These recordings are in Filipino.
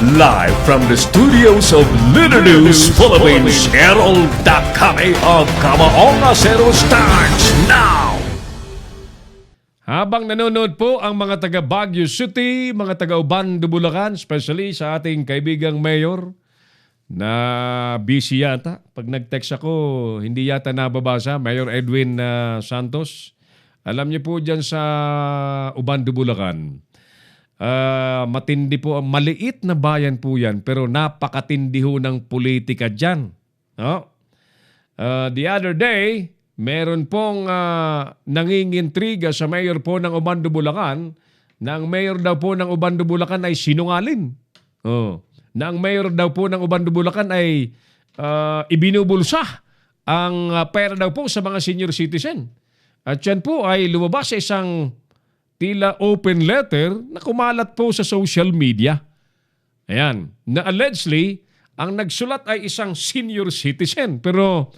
Live from the studios of Little News Philippines, Herald Dakame of Kamaonga Zero starts now! Habang nanonood po ang mga taga Baguio City, mga taga Ubando, Bulacan, especially sa ating kaibigang mayor na busy yata. Pag nag-text ako, hindi yata nababasa, Mayor Edwin Santos. Alam niyo po dyan sa Ubando, Bulacan, matindi po, maliit na bayan po yan, pero napakatindi ho ng politika dyan. No? The other day, meron pong nangingintriga sa mayor po ng Ubando, Bulacan na ang mayor daw po ng Ubando, Bulacan ay sinungalin. Na ang mayor daw po ng Ubando, Bulacan ay ibinubulsa ang pera daw po sa mga senior citizen. At yan po ay lumabas sa isang tila open letter na kumalat po sa social media. Ayan. Na allegedly, ang nagsulat ay isang senior citizen. Pero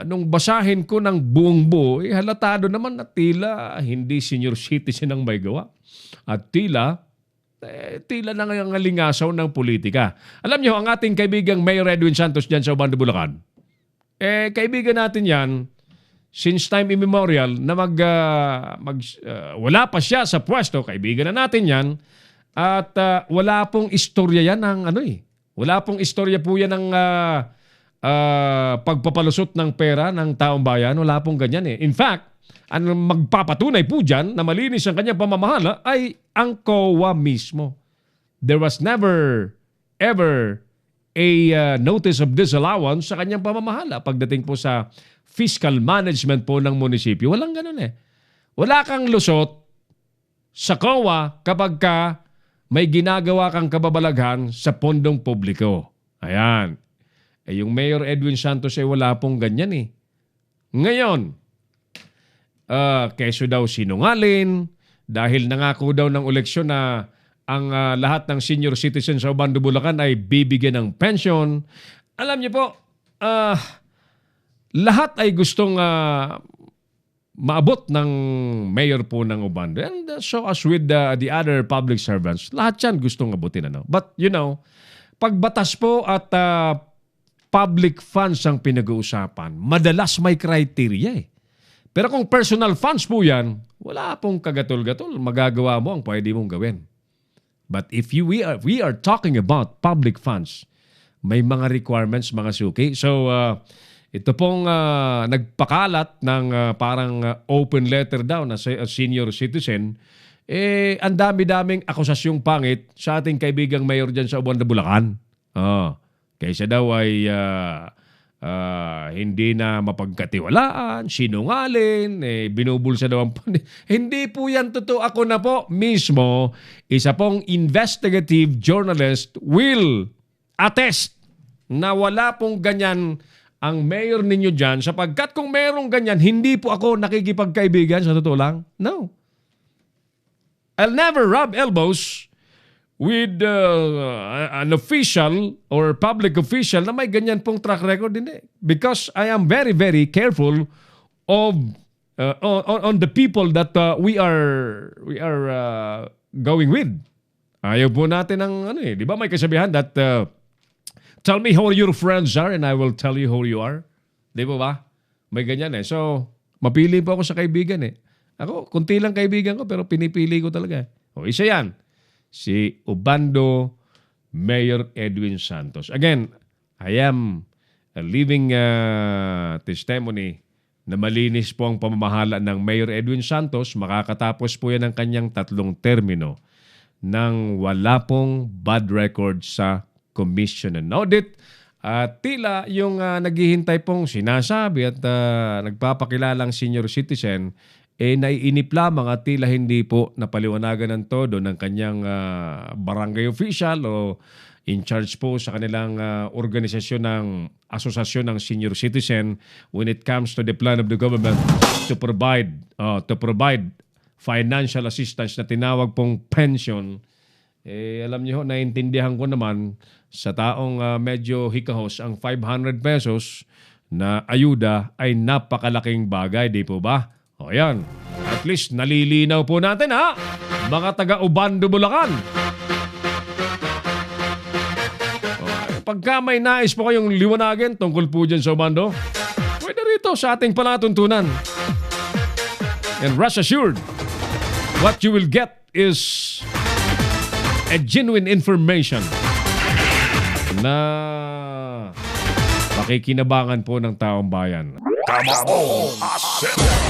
nung basahin ko ng buong buo, halatado naman na tila hindi senior citizen ang may gawa. At tila na ang lingasaw ng politika. Alam niyo, ang ating kaibigang Mayor Edwin Santos dyan sa Ubando, Bulacan, kaibigan natin yan since time immemorial na wala pa siya sa pwesto, kaibigan na natin yan, at wala pong istorya yan ng wala pong istorya po yan ng pagpapalusot ng pera ng taong bayan, wala pong ganyan eh. In fact, ang magpapatunay po dyan na malinis ang kanyang pamamahala ay ang COA mismo. There was never, ever a notice of disallowance sa kanyang pamamahala pagdating po sa fiscal management po ng munisipyo. Walang ganun eh. Wala kang lusot sa COA kapag may ginagawa kang kababalaghan sa pondong publiko. Ayan. Yung Mayor Edwin Santos ay wala pong ganyan eh. Ngayon, keso daw sinungalin dahil nangako daw ng eleksyon na ang lahat ng senior citizens sa Ubando, Bulacan ay bibigyan ng pension. Alam niyo po, lahat ay gustong maabot ng mayor po ng Ubando. And so as with the other public servants, lahat yan gustong abutin. But you know, pagbatas po at public funds ang pinag-uusapan, madalas may criteria eh. Pero kung personal funds po yan, wala pong kagatol-gatol. Magagawa mo ang pwede mong gawin. But if we are talking about public funds, may mga requirements, mga suki. So, ito pong nagpakalat ng parang open letter daw na senior citizen, ang dami-daming akusasyong pangit sa ating kaibigang mayor dyan sa Ubando, Bulacan. Kaysa daw ay hindi na mapagkatiwalaan, sinungalin, binubulsa daw ang hindi po yan totoo. Ako na po mismo, isa pong investigative journalist will attest na wala pong ganyan ang mayor ninyo dyan, sapagkat kung mayroong ganyan, hindi po ako nakikipagkaibigan sa totoo lang. No. I'll never rub elbows with an official or public official na may ganyan pong track record, hindi. Because I am very, very careful of on the people that we are going with. Ayaw po natin ng di ba may kasabihan that tell me how your friends are and I will tell you who you are. Di ba? May ganyan eh. So, mapili po ako sa kaibigan eh. Ako, kunti lang kaibigan ko pero pinipili ko talaga. O, isa yan. Si Ubando Mayor Edwin Santos. Again, I am a living testimony na malinis po ang pamamahala ng Mayor Edwin Santos. Makakatapos po yan ang kanyang 3 termino nang wala pong bad record sa Commission and Audit. Tila yung naghihintay pong sinasabi at nagpapakilalang senior citizen naiinip lamang at tila hindi po napaliwanagan ng todo ng kanyang barangay official o in charge po sa kanilang organisasyon ng asosasyon ng senior citizen when it comes to the plan of the government to provide financial assistance na tinawag pong pension. Alam niyo, naiintindihan ko naman sa taong medyo hikahos ang 500 pesos na ayuda ay napakalaking bagay, di po ba? O yan, at least nalilinaw po natin mga taga Ubando, Bulacan. pagka may nais po kayong liwanagin tungkol po dyan sa umando, pwede rito sa ating palatuntunan. And rest assured, what you will get is a genuine information na pakikinabangan po ng taong bayan. Kamaong Asero.